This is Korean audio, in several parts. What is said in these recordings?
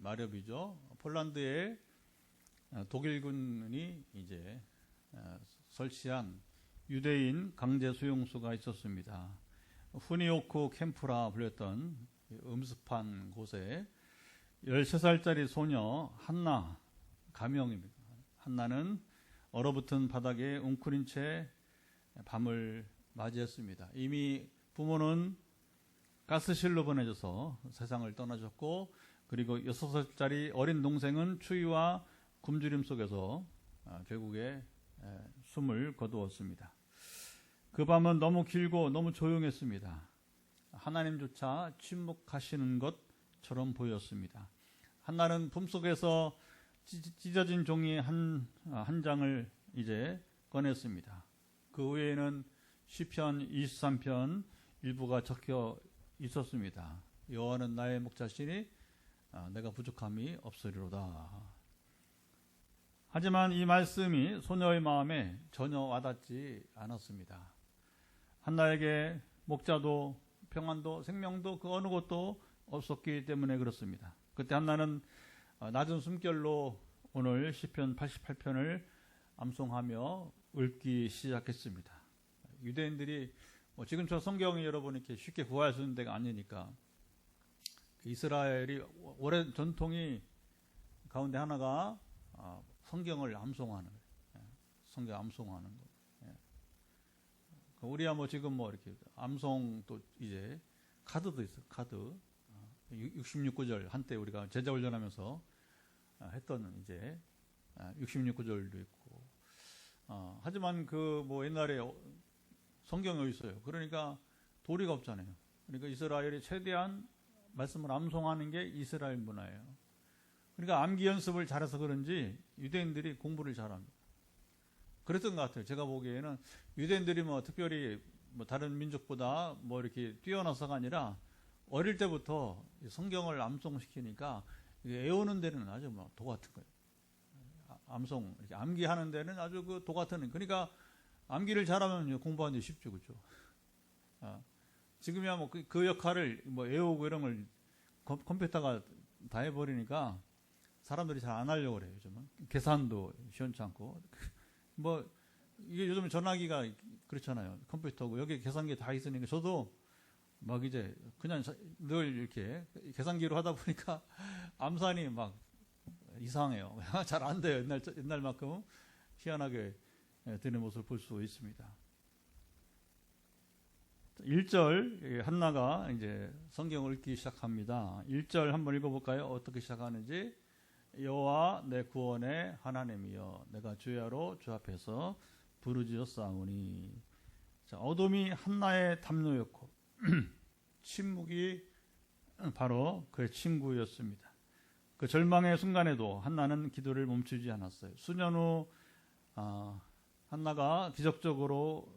마렵이죠. 폴란드에 독일군이 이제 설치한 유대인 강제 수용소가 있었습니다. 후니오크 캠프라 불렸던 음습한 곳에 13살짜리 소녀 한나 가명입니다. 한나는 얼어붙은 바닥에 웅크린 채 밤을 맞이했습니다. 이미 부모는 가스실로 보내져서 세상을 떠나셨고, 그리고 6살짜리 어린 동생은 추위와 굶주림 속에서 결국에 숨을 거두었습니다. 그 밤은 너무 길고 너무 조용했습니다. 하나님조차 침묵하시는 것처럼 보였습니다. 한나는 품속에서 찢어진 종이 한 장을 이제 꺼냈습니다. 그 위에는 시편 23편 일부가 적혀 있었습니다. 여호와는 나의 목자시니 내가 부족함이 없으리로다. 하지만 이 말씀이 소녀의 마음에 전혀 와닿지 않았습니다. 한나에게 목자도 평안도 생명도 그 어느 것도 없었기 때문에 그렇습니다. 그때 한나는 낮은 숨결로 오늘 시편 88편을 암송하며 읽기 시작했습니다. 유대인들이 지금처럼 성경이 여러분 이렇게 쉽게 구할 수 있는 데가 아니니까, 이스라엘이 오랜 전통이 가운데 하나가 성경을 암송하는 거예요. 성경 암송하는 거예요. 우리야 지금 이렇게 암송 또 이제 카드도 있어. 카드 66구절 한때 우리가 제자 훈련하면서 했던 이제 66구절도 있고. 하지만 옛날에 성경이 어디 있어요? 그러니까 도리가 없잖아요. 그러니까 이스라엘이 최대한 말씀을 암송하는 게 이스라엘 문화예요. 그러니까 암기 연습을 잘해서 그런지 유대인들이 공부를 잘합니다. 그랬던 것 같아요. 제가 보기에는 유대인들이 특별히 다른 민족보다 이렇게 뛰어나서가 아니라 어릴 때부터 성경을 암송시키니까 외우는 데는 아주 도 같은 거예요. 암송, 이렇게 암기하는 데는 아주 도 같은. 그러니까 암기를 잘하면 공부하는 데 쉽죠, 그렇죠? 지금이야 그 역할을 외우고 이런 걸 컴퓨터가 다 해버리니까 사람들이 잘 안 하려고 그래요. 요즘은 계산도 시원치 않고 이게 요즘 전화기가 그렇잖아요. 컴퓨터고 여기 계산기 다 있으니까 저도 이제 그냥 늘 이렇게 계산기로 하다 보니까 암산이 이상해요. 잘 안 돼요. 옛날만큼 희한하게 되는 모습을 볼 수 있습니다. 1절 한나가 이제 성경을 읽기 시작합니다. 1절 한번 읽어볼까요? 어떻게 시작하는지. 여호와 내 구원의 하나님이여 내가 주야로 주 앞에서 부르짖었사오니. 어둠이 한나의 담요였고 침묵이 바로 그의 친구였습니다. 그 절망의 순간에도 한나는 기도를 멈추지 않았어요. 수년 후 한나가 기적적으로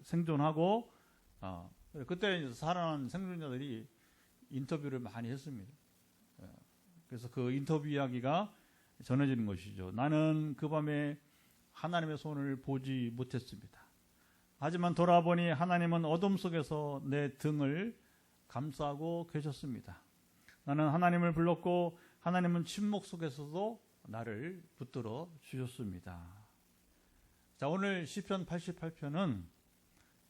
생존하고 그때 살아난 생존자들이 인터뷰를 많이 했습니다. 그래서 그 인터뷰 이야기가 전해지는 것이죠. 나는 그 밤에 하나님의 손을 보지 못했습니다. 하지만 돌아보니 하나님은 어둠 속에서 내 등을 감싸고 계셨습니다. 나는 하나님을 불렀고 하나님은 침묵 속에서도 나를 붙들어 주셨습니다. 자, 오늘 시편 88편은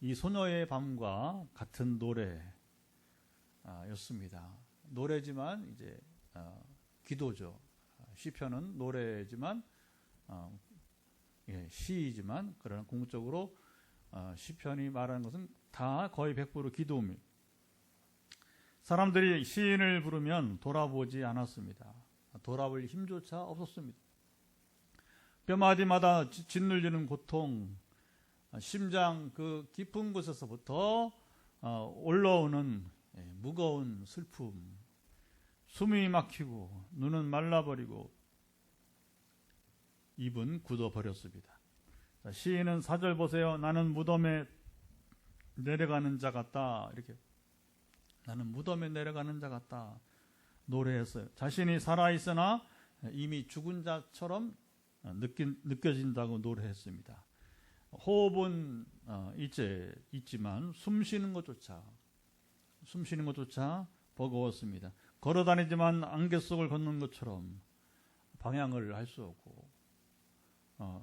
이 소녀의 밤과 같은 노래였습니다. 노래지만 이제 기도죠. 시편은 노래지만 시이지만 그러나 궁극적으로 시편이 말하는 것은 다 거의 100% 기도입니다. 사람들이 시인을 부르면 돌아보지 않았습니다. 돌아볼 힘조차 없었습니다. 뼈마디마다 짓눌리는 고통, 심장 그 깊은 곳에서부터 올라오는 무거운 슬픔, 숨이 막히고 눈은 말라버리고 입은 굳어버렸습니다. 시인은 4절 보세요. 나는 무덤에 내려가는 자 같다. 이렇게 나는 무덤에 내려가는 자 같다 노래했어요. 자신이 살아있으나 이미 죽은 자처럼 느껴진다고 노래했습니다. 호흡은 있지만 숨 쉬는 것조차 버거웠습니다. 걸어 다니지만 안개 속을 걷는 것처럼 방향을 알 수 없고,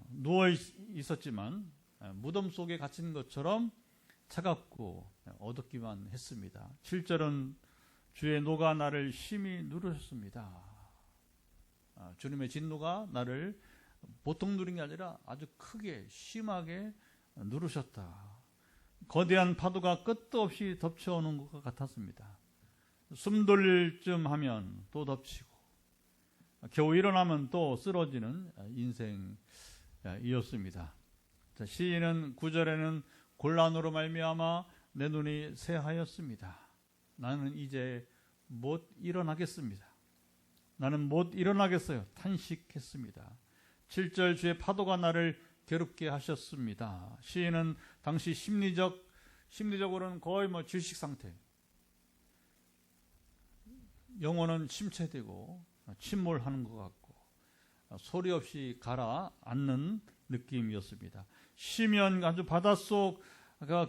누워 있었지만 무덤 속에 갇힌 것처럼 차갑고 어둡기만 했습니다. 7절은 주의 노가 나를 심히 누르셨습니다. 주님의 진노가 나를 보통 누린 게 아니라 아주 크게 심하게 누르셨다. 거대한 파도가 끝도 없이 덮쳐오는 것 같았습니다. 숨 돌릴 쯤 하면 또 덮치고 겨우 일어나면 또 쓰러지는 인생이었습니다. 시인은 9절에는 곤란으로 말미암아 내 눈이 새하였습니다. 나는 이제 못 일어나겠습니다. 나는 못 일어나겠어요. 탄식했습니다. 7절 주의 파도가 나를 괴롭게 하셨습니다. 시인은 당시 심리적으로는 거의 질식 상태, 영혼은 침체되고 침몰하는 것 같고 소리 없이 가라앉는 느낌이었습니다. 쉬면 아주 바닷속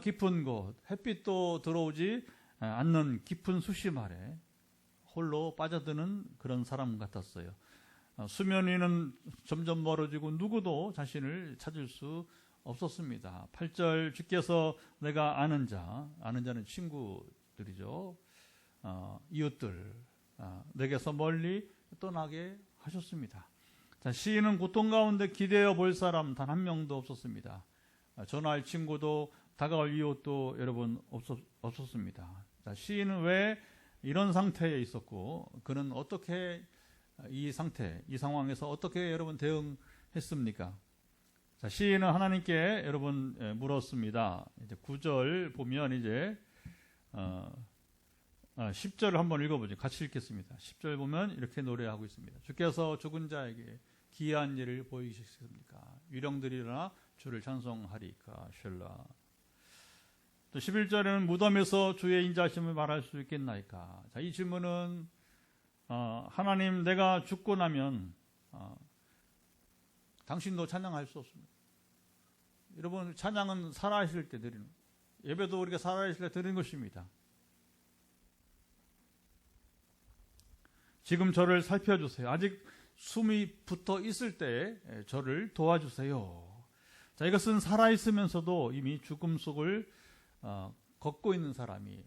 깊은 곳, 햇빛도 들어오지 않는 깊은 수심 아래 홀로 빠져드는 그런 사람 같았어요. 수면 위는 점점 멀어지고 누구도 자신을 찾을 수 없었습니다. 8절 주께서 내가 아는 자는 친구들이죠. 이웃들 내게서 멀리 떠나게 하셨습니다. 자, 시인은 고통 가운데 기대어 볼 사람 단 한 명도 없었습니다. 전화할 친구도 다가올 이웃도 여러분 없었습니다. 자, 시인은 왜 이런 상태에 있었고 그는 어떻게 이 상황에서 어떻게 여러분 대응했습니까? 자, 시인은 하나님께 여러분 물었습니다. 이제 9절 보면 이제 10절을 한번 읽어보죠. 같이 읽겠습니다. 10절 보면 이렇게 노래하고 있습니다. 주께서 죽은 자에게 기이한 일을 보이시겠습니까? 유령들이라 주를 찬송하리까. 쉘라. 또 11절에는 무덤에서 주의 인자심을 말할 수 있겠나이까. 자, 이 질문은 하나님 내가 죽고 나면 당신도 찬양할 수 없습니다. 여러분 찬양은 살아있을 때 드리는, 예배도 우리가 살아있을 때 드리는 것입니다. 지금 저를 살펴주세요. 아직 숨이 붙어 있을 때 저를 도와주세요. 자, 이것은 살아있으면서도 이미 죽음 속을 걷고 있는 사람이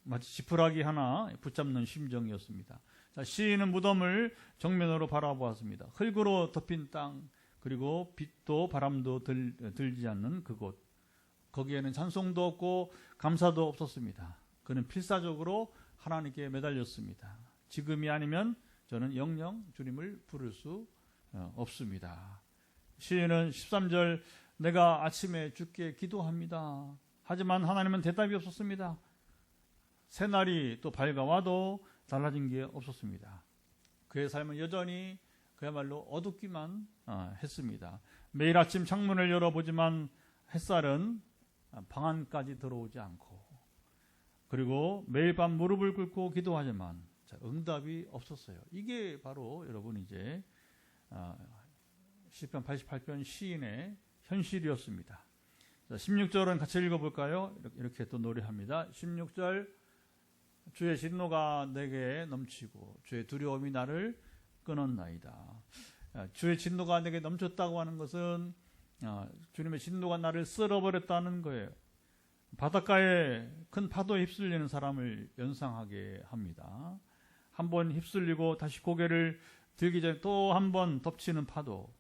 마치 지푸라기 하나 붙잡는 심정이었습니다. 자, 시인은 무덤을 정면으로 바라보았습니다. 흙으로 덮인 땅, 그리고 빛도 바람도 들지 않는 그곳. 거기에는 찬송도 없고 감사도 없었습니다. 그는 필사적으로 하나님께 매달렸습니다. 지금이 아니면 저는 영영 주님을 부를 수 없습니다. 시인은 13절 내가 아침에 주께 기도합니다. 하지만 하나님은 대답이 없었습니다. 새날이 또 밝아와도 달라진 게 없었습니다. 그의 삶은 여전히 그야말로 어둡기만 했습니다. 매일 아침 창문을 열어보지만 햇살은 방 안까지 들어오지 않고, 그리고 매일 밤 무릎을 꿇고 기도하지만 응답이 없었어요. 이게 바로 여러분 이제 시편 88편 시인의 현실이었습니다. 16절은 같이 읽어볼까요? 이렇게 또 노래합니다. 16절 주의 진노가 내게 넘치고 주의 두려움이 나를 끊었나이다. 주의 진노가 내게 넘쳤다고 하는 것은 주님의 진노가 나를 쓸어버렸다는 거예요. 바닷가에 큰 파도에 휩쓸리는 사람을 연상하게 합니다. 한번 휩쓸리고 다시 고개를 들기 전에 또 한 번 덮치는 파도.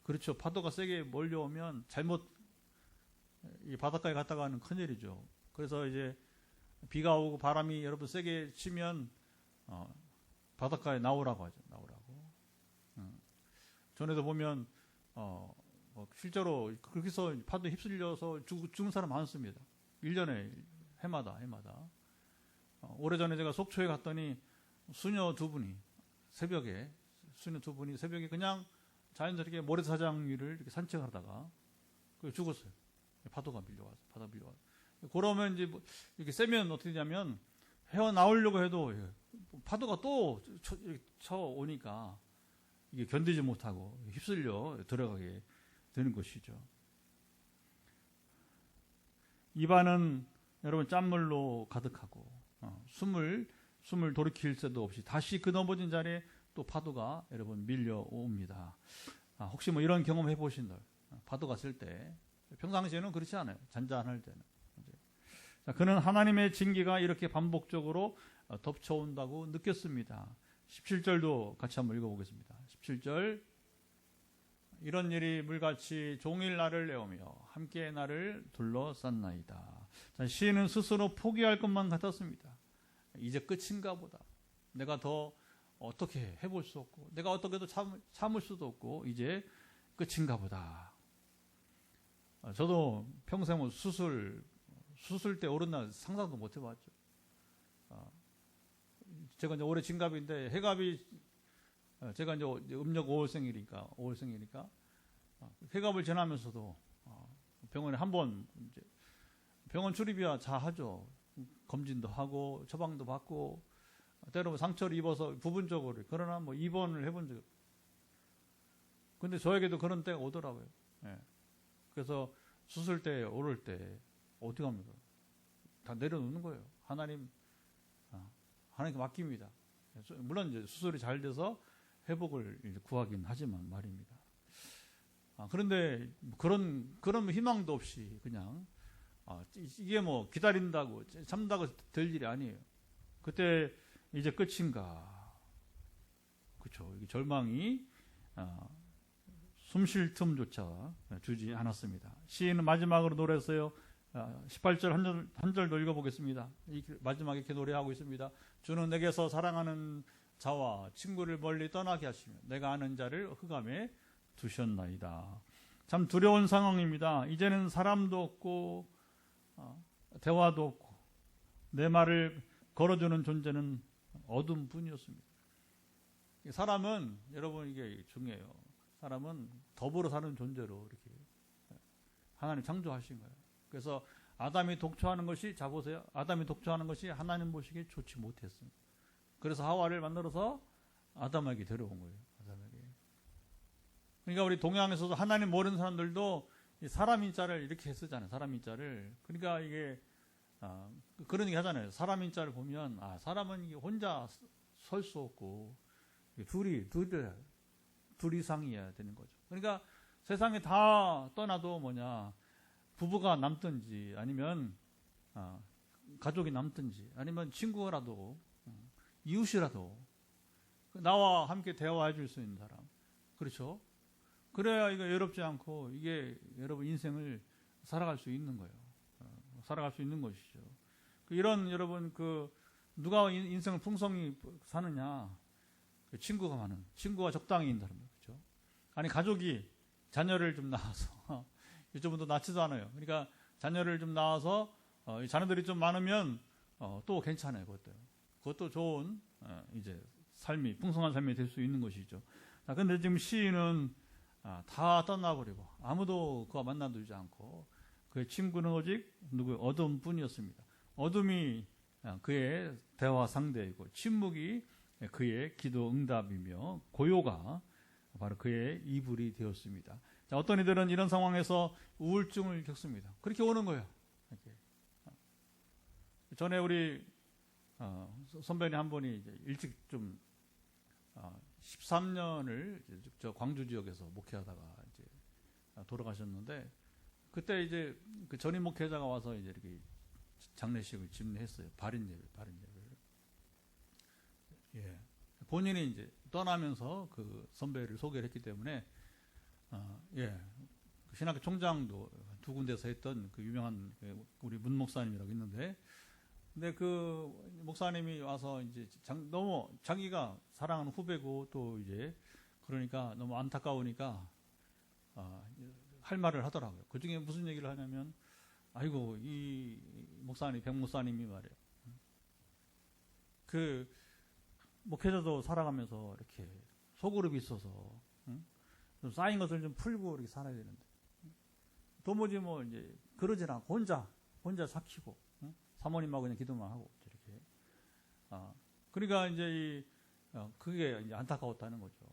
그렇죠. 파도가 세게 몰려오면 잘못 이 바닷가에 갔다가는 큰일이죠. 그래서 이제 비가 오고 바람이 여러분 세게 치면 바닷가에 나오라고 하죠. 나오라고. 전에도 보면 실제로 그렇게 해서 파도에 휩쓸려서 죽은 사람 많습니다. 1년에 해마다. 오래전에 제가 속초에 갔더니 수녀 두 분이 새벽에 그냥 자연스럽게 모래사장 위를 이렇게 산책하다가 죽었어요. 파도가 밀려와서. 그러면 이제 이렇게 세면 어떻게 되냐면 헤어나오려고 해도 파도가 또 쳐오니까 이게 견디지 못하고 휩쓸려 들어가게 되는 것이죠. 입안은 여러분 짠물로 가득하고 숨을 숨을 돌이킬 새도 없이 다시 그 넘어진 자리에 또 파도가 여러분 밀려옵니다. 혹시 뭐 이런 경험 해보신 분, 파도가 쓸 때 평상시에는 그렇지 않아요. 잔잔할 때는. 자, 그는 하나님의 징계가 이렇게 반복적으로 덮쳐온다고 느꼈습니다. 17절도 같이 한번 읽어보겠습니다. 17절, 이런 일이 물같이 종일 나를 내오며 함께 나를 둘러쌌나이다. 자, 시인은 스스로 포기할 것만 같았습니다. 이제 끝인가 보다. 내가 더 어떻게 해볼 수 없고, 내가 어떻게도 참을 수도 없고, 이제 끝인가 보다. 저도 평생 뭐 수술 때 오른 날 상상도 못 해봤죠. 제가 이제 올해 진갑인데, 해갑이, 제가 이제 음력 5월생이니까, 해갑을 지나면서도 병원에 한번 이제 병원 출입이야 자하죠. 검진도 하고 처방도 받고 때로는 상처를 입어서 부분적으로, 그러나 뭐 입원을 해본 적. 근데 저에게도 그런 때가 오더라고요. 예. 그래서 수술 때 오를 때 어떻게 합니까? 다 내려놓는 거예요. 하나님께 맡깁니다. 물론 이제 수술이 잘 돼서 회복을 이제 구하긴 하지만 말입니다. 그런데 그런 희망도 없이 그냥 이게 뭐 기다린다고 참다고 될 일이 아니에요. 그때 이제 끝인가. 그렇죠. 이게 절망이 숨 쉴 틈조차 주지 않았습니다. 시인은 마지막으로 노래했어요. 18절 한 절도 읽어보겠습니다. 마지막에 이렇게 노래하고 있습니다. 주는 내게서 사랑하는 자와 친구를 멀리 떠나게 하시며 내가 아는 자를 흑암에 두셨나이다. 참 두려운 상황입니다. 이제는 사람도 없고 대화도 없고 내 말을 걸어주는 존재는 어둠뿐이었습니다. 사람은 여러분 이게 중요해요. 사람은 더불어 사는 존재로 이렇게 하나님 창조하신 거예요. 그래서 아담이 독초하는 것이, 자 보세요. 아담이 독초하는 것이 하나님 보시기에 좋지 못했습니다. 그래서 하와를 만들어서 아담에게 데려온 거예요. 아담에게. 그러니까 우리 동양에서도 하나님 모르는 사람들도 사람 인자를 이렇게 쓰잖아요. 사람 인자를. 그러니까 이게 그런 얘기 하잖아요. 사람 인자를 보면 사람은 이게 혼자 설 수 없고 둘 이상이어야 되는 거죠. 그러니까 세상에 다 떠나도 부부가 남든지 아니면 가족이 남든지 아니면 친구라도 이웃이라도 나와 함께 대화해 줄 수 있는 사람. 그렇죠? 그래야 이거 외롭지 않고 이게 여러분 인생을 살아갈 수 있는 거예요. 살아갈 수 있는 것이죠. 이런 여러분 누가 인생을 풍성히 사느냐? 친구가 많은, 친구가 적당히 있는 사람. 그렇죠? 아니 가족이 자녀를 좀 낳아서 요즘은 낳지도 않아요. 그러니까 자녀를 좀 낳아서 자녀들이 좀 많으면 또 괜찮아요. 그것도 좋은 이제 삶이 풍성한 삶이 될 수 있는 것이죠. 자, 근데 지금 시인은 다 떠나버리고 아무도 그와 만나주지 않고 그의 친구는 오직 어둠뿐이었습니다. 어둠이 그의 대화 상대이고 침묵이 그의 기도 응답이며 고요가 바로 그의 이불이 되었습니다. 자, 어떤 이들은 이런 상황에서 우울증을 겪습니다. 그렇게 오는 거예요. 이렇게. 전에 우리 선배님 한 분이 이제 일찍 좀 13년을 저 광주 지역에서 목회하다가 이제 돌아가셨는데, 그때 이제 그 전임 목회자가 와서 이제 이렇게 장례식을 집례했어요. 발인 예배를. 예. 본인이 이제 떠나면서 그 선배를 소개를 했기 때문에, 예. 신학교 총장도 두 군데서 했던 그 유명한 우리 문 목사님이라고 있는데, 근데 그 목사님이 와서 이제 너무 자기가 사랑하는 후배고 또 이제 그러니까 너무 안타까우니까 할 말을 하더라고요. 그 중에 무슨 얘기를 하냐면, 아이고 이 목사님, 백 목사님이 말이에요. 그 목회자도 살아가면서 이렇게 소그룹이 있어서 좀 쌓인 것을 좀 풀고 이렇게 살아야 되는데 도무지 뭐 이제 그러진 않고 혼자 삭히고 사모님하고 그냥 기도만 하고 이렇게. 그러니까 이제 그게 이제 안타까웠다는 거죠.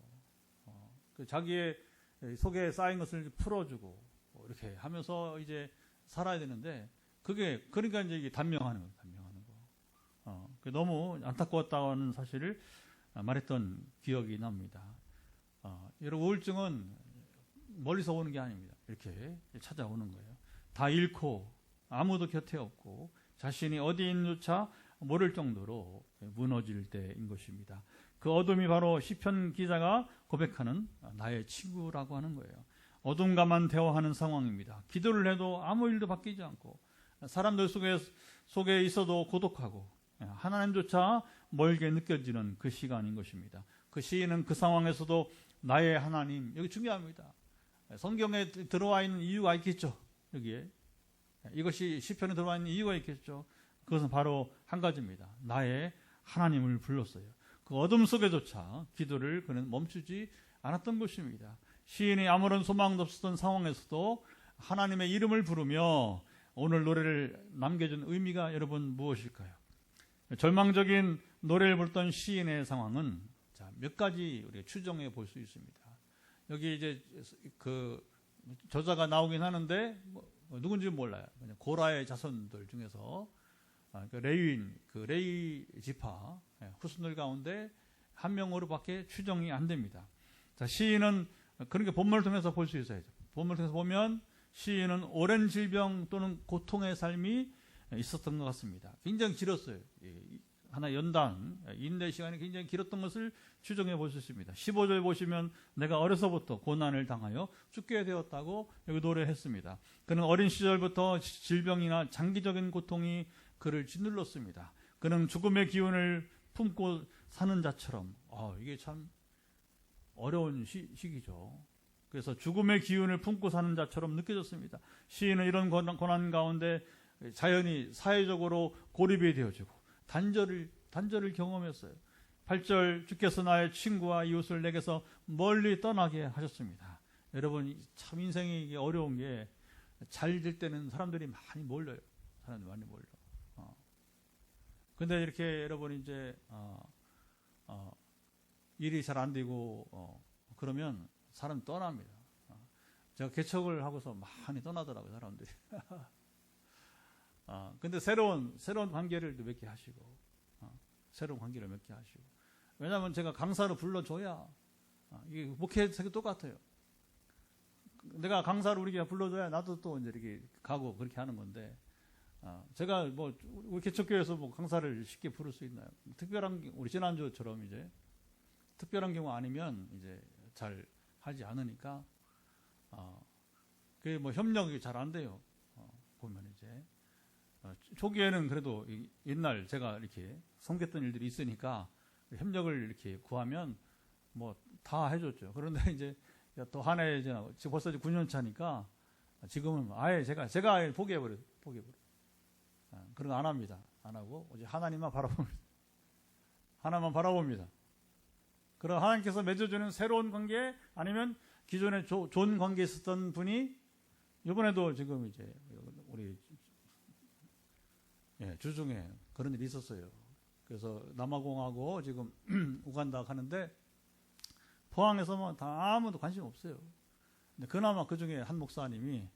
그 자기의 속에 쌓인 것을 풀어주고 이렇게 하면서 이제 살아야 되는데 그게 그러니까 이제 이게 단명하는 거예요. 단명하는 거. 너무 안타까웠다는 사실을 말했던 기억이 납니다. 여러분, 우울증은 멀리서 오는 게 아닙니다. 이렇게 찾아오는 거예요. 다 잃고 아무도 곁에 없고 자신이 어디 있는지조차 모를 정도로 무너질 때인 것입니다. 그 어둠이 바로 시편 기자가 고백하는 나의 친구라고 하는 거예요. 어둠과만 대화하는 상황입니다. 기도를 해도 아무 일도 바뀌지 않고 사람들 속에 있어도 고독하고 하나님조차 멀게 느껴지는 그 시간인 것입니다. 그 시인은 그 상황에서도 나의 하나님, 여기 중요합니다. 성경에 들어와 있는 이유가 있겠죠. 여기에 이것이 시편에 들어와 있는 이유가 있겠죠. 그것은 바로 한 가지입니다. 나의 하나님을 불렀어요. 그 어둠 속에조차 기도를 그는 멈추지 않았던 것입니다. 시인이 아무런 소망도 없었던 상황에서도 하나님의 이름을 부르며 오늘 노래를 남겨준 의미가 여러분 무엇일까요? 절망적인 노래를 부르던 시인의 상황은 몇 가지 우리가 추정해 볼 수 있습니다. 여기 이제 그 저자가 나오긴 하는데 누군지 몰라요. 그냥 고라의 자손들 중에서 레위인, 그 레위 지파 후손들 가운데 한 명으로밖에 추정이 안 됩니다. 자, 시인은 그러니까 본문을 통해서 볼 수 있어야죠. 본문을 통해서 보면 시인은 오랜 질병 또는 고통의 삶이 있었던 것 같습니다. 굉장히 길었어요. 하나 연단, 인내 시간이 굉장히 길었던 것을 추정해 볼 수 있습니다. 15절 보시면 내가 어려서부터 고난을 당하여 죽게 되었다고 여기 노래했습니다. 그는 어린 시절부터 질병이나 장기적인 고통이 그를 짓눌렀습니다. 그는 죽음의 기운을 품고 사는 자처럼 이게 참 어려운 시기죠. 그래서 죽음의 기운을 품고 사는 자처럼 느껴졌습니다. 시인은 이런 고난 가운데 자연히 사회적으로 고립이 되어지고 단절을 경험했어요. 8절 주께서 나의 친구와 이웃을 내게서 멀리 떠나게 하셨습니다. 여러분 참 인생이 어려운 게 잘 될 때는 사람들이 많이 몰려요. 사람들이 많이 몰려. 근데 이렇게 여러분 이제 일이 잘 안 되고 그러면 사람 떠납니다. 제가 개척을 하고서 많이 떠나더라고요, 사람들이. 근데 새로운 관계를 맺게 하시고, 새로운 관계를 맺게 하시고. 왜냐하면 제가 강사로 불러줘야, 이게 목회도 똑같아요. 내가 강사로 우리 교회 불러줘야 나도 또 이제 이렇게 가고 그렇게 하는 건데, 제가 뭐, 우리 개척교회에서 뭐 강사를 쉽게 부를 수 있나요? 특별한, 우리 지난주처럼 이제, 특별한 경우 아니면 이제 잘 하지 않으니까, 그게 뭐 협력이 잘 안 돼요. 보면 이제. 초기에는 그래도 옛날 제가 이렇게 섬겼던 일들이 있으니까 협력을 이렇게 구하면 뭐 다 해줬죠. 그런데 이제 또 한 해 지나고 지금 벌써 9년 차니까 지금은 아예 제가 아예 포기해버려요. 그런 거 안 합니다. 안 하고 오직 하나님만 바라봅니다. 하나만 바라봅니다. 그럼 하나님께서 맺어주는 새로운 관계 아니면 기존에 좋은 관계에 있었던 분이 이번에도 지금 이제 우리 주중에 그런 일이 있었어요. 그래서 남아공하고 지금 우간다 가는데 포항에서만 다 아무도 관심 없어요. 근데 그나마 그 중에 한 목사님이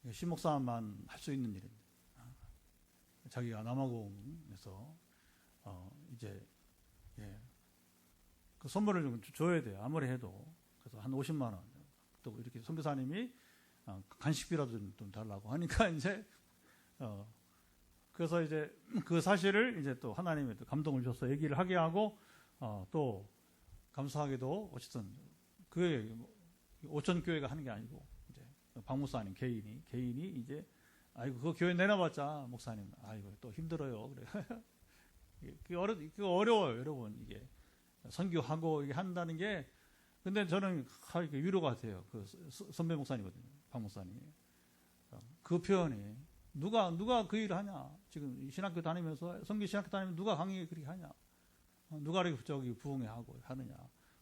신목사만 할 수 있는 일인데 자기가 남아공에서 이제 그 선물을 좀 줘야 돼요. 아무리 해도. 그래서 한 50만 원. 또 이렇게 선교사님이 간식비라도 좀 달라고 하니까 이제 그래서 이제 그 사실을 이제 또 하나님의 또 감동을 줘서 얘기를 하게 하고 또 감사하게도 어쨌든 그 오천 교회가 하는 게 아니고 이제 박 목사님 개인이 이제 아이고 그 교회 내놔봤자 목사님 아이고 또 힘들어요. 그래. 그게 어려워요, 여러분. 이게 선교하고 이게 한다는 게 근데 저는 위로가 돼요. 그 선배 목사님이거든요, 박 목사님이. 그 표현이 누가 그 일을 하냐? 지금 신학교 다니면서 성교 신학교 다니면 누가 강의 그렇게 하냐? 누가 이렇게 저기 부흥회 하고 하느냐?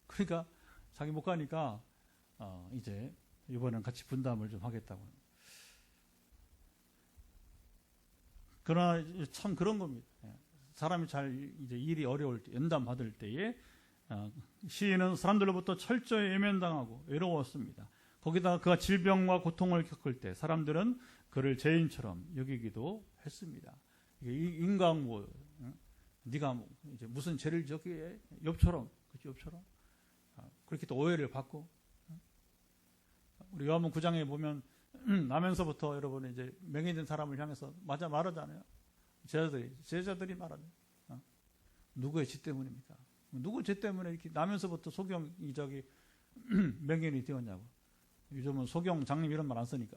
그러니까 자기 못 가니까 이제 이번엔 같이 분담을 좀 하겠다고. 그러나 참 그런 겁니다. 사람이 잘 이제 일이 어려울 때 연단 받을 때에 시인은 사람들로부터 철저히 외면당하고 외로웠습니다. 거기다가 그가 질병과 고통을 겪을 때 사람들은 그를 죄인처럼 여기기도 했습니다. 인강 뭐 네가 뭐 이제 무슨 죄를 지었기에 욥처럼 그렇지 욥처럼 그렇게 또 오해를 받고 우리 요한복음 9장에 보면 나면서부터 여러분 이제 맹인된 사람을 향해서 맞아 말하잖아요. 제자들이 말하죠. 누구의 죄 때문입니까? 누구 죄 때문에 이렇게 나면서부터 소경이 저기 맹인이 되었냐고. 요즘은 소경 장님 이런 말 안 쓰니까.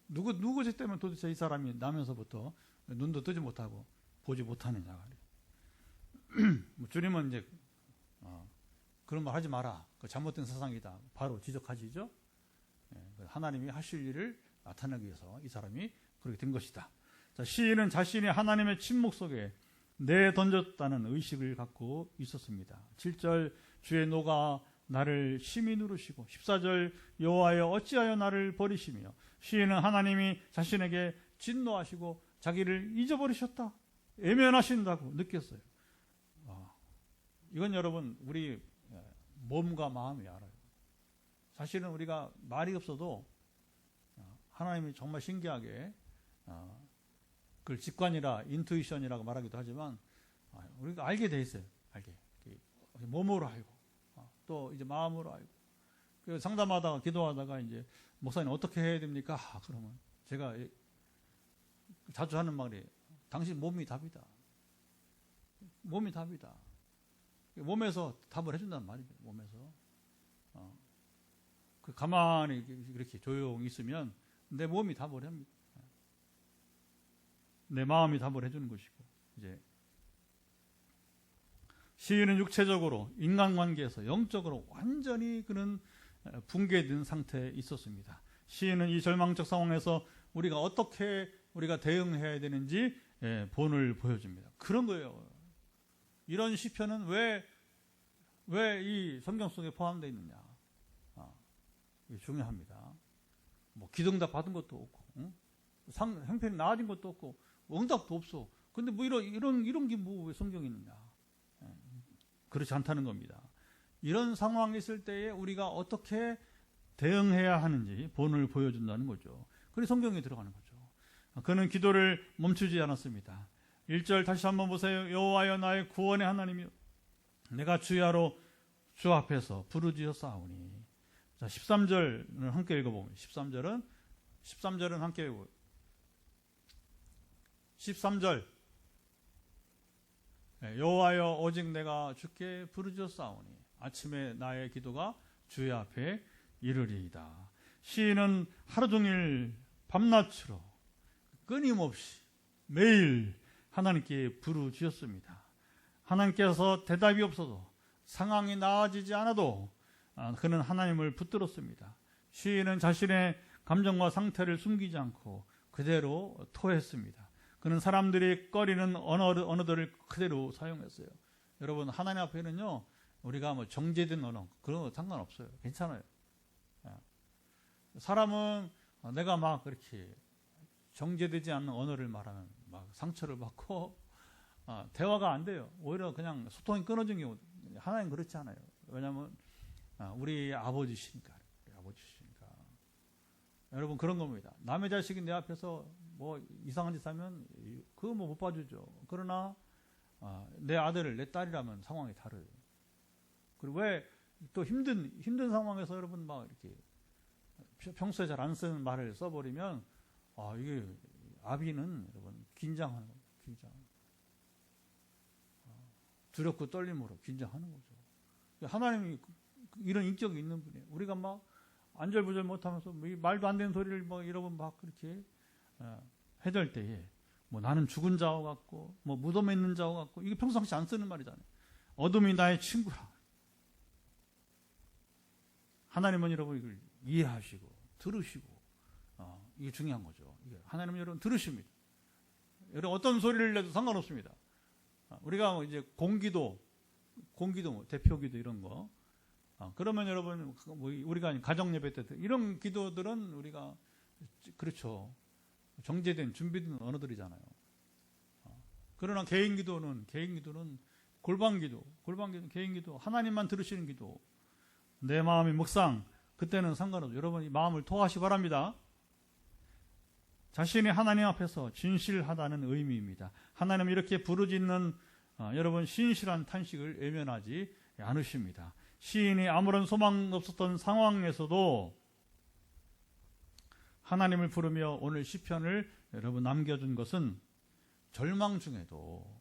누구 죄 때문에 도대체 이 사람이 나면서부터 눈도 뜨지 못하고 보지 못하느냐. 주님은 이제 그런 말 하지 마라. 그 잘못된 사상이다. 바로 지적하시죠. 하나님이 하실 일을 나타내기 위해서 이 사람이 그렇게 된 것이다. 자, 시인은 자신이 하나님의 침묵 속에 내던졌다는 의식을 갖고 있었습니다. 7절 주의 노가 나를 심히 누르시고 14절 여호와여 어찌하여 나를 버리시며 시인은 하나님이 자신에게 진노하시고 자기를 잊어버리셨다. 외면하신다고 느꼈어요. 이건 여러분 우리 몸과 마음이 알아요. 사실은 우리가 말이 없어도 하나님이 정말 신기하게 그걸 직관이라 인투이션이라고 말하기도 하지만 우리가 알게 돼 있어요. 알게 몸으로 알고 또 이제 마음으로 알고 그 상담하다가 기도하다가 이제 목사님 어떻게 해야 됩니까? 그러면 제가 자주 하는 말이 당신 몸이 답이다. 몸이 답이다. 몸에서 답을 해준다는 말이죠. 몸에서 그 가만히 이렇게 조용히 있으면 내 몸이 답을 합니다. 내 마음이 답을 해주는 것이고 이제 시인은 육체적으로 인간관계에서 영적으로 완전히 그는 붕괴된 상태에 있었습니다. 시인은 이 절망적 상황에서 우리가 어떻게 우리가 대응해야 되는지 본을 보여줍니다. 그런 거예요. 이런 시편은 왜 이 성경 속에 포함되어 있느냐? 이게 중요합니다. 뭐 기둥답 받은 것도 없고, 형편이 나아진 것도 없고, 응답도 없어. 근데 뭐 이런 게 뭐 왜 성경에 있느냐? 그렇지 않다는 겁니다. 이런 상황이 있을 때에 우리가 어떻게 대응해야 하는지 본을 보여준다는 거죠. 그래서 성경에 들어가는 거죠. 그는 기도를 멈추지 않았습니다. 1절 다시 한번 보세요. 여호와여 나의 구원의 하나님이여 내가 주야로 주 앞에서 부르짖었사오니. 자, 13절을 함께 읽어보면 13절은 함께 읽어보면 13절 여호와여 오직 내가 주께 부르짖었사오니 아침에 나의 기도가 주의 앞에 이르리이다. 시인은 하루 종일 밤낮으로 끊임없이 매일 하나님께 부르짖었습니다. 하나님께서 대답이 없어도 상황이 나아지지 않아도 그는 하나님을 붙들었습니다. 시인은 자신의 감정과 상태를 숨기지 않고 그대로 토했습니다. 그는 사람들이 꺼리는 언어들을 그대로 사용했어요. 여러분 하나님 앞에는요 우리가 뭐 정제된 언어 그런 거 상관없어요. 괜찮아요. 사람은 내가 막 그렇게 정제되지 않는 언어를 말하면 막 상처를 받고 대화가 안 돼요. 오히려 그냥 소통이 끊어진 경우. 하나님 그렇지 않아요. 왜냐하면 우리 아버지시니까. 여러분 그런 겁니다. 남의 자식이 내 앞에서 뭐 이상한 짓 하면 그거 뭐 못 봐주죠. 그러나 내 아들, 내 딸이라면 상황이 다르요. 그리고 왜 또 힘든 상황에서 여러분 막 이렇게 평소에 잘 안 쓰는 말을 써버리면 이게 아비는 여러분 긴장하는 거예요. 두렵고 떨림으로 긴장하는 거죠. 하나님이 이런 인격이 있는 분이에요. 우리가 막 안절부절 못하면서 말도 안 되는 소리를 뭐 여러분 막 그렇게 해댈 때에 뭐 나는 죽은 자와 같고 뭐 무덤에 있는 자와 같고 이게 평상시 안 쓰는 말이잖아요. 어둠이 나의 친구라. 하나님은 여러분 이걸 이해하시고 들으시고 이게 중요한 거죠. 하나님은 여러분 들으십니다. 여러분 어떤 소리를 내도 상관없습니다. 우리가 이제 공기도 대표기도 이런 거 그러면 여러분 우리가 가정 예배 때 이런 기도들은 우리가 그렇죠. 정제된 준비된 언어들이잖아요. 그러나 개인 기도는 골방 기도는 개인 기도 하나님만 들으시는 기도 내 마음의 묵상 그때는 상관없어요. 여러분 이 마음을 토하시 바랍니다. 자신이 하나님 앞에서 진실하다는 의미입니다. 하나님 이렇게 부르짖는 여러분 신실한 탄식을 외면하지 않으십니다. 시인이 아무런 소망 없었던 상황에서도 하나님을 부르며 오늘 시편을 여러분 남겨준 것은 절망 중에도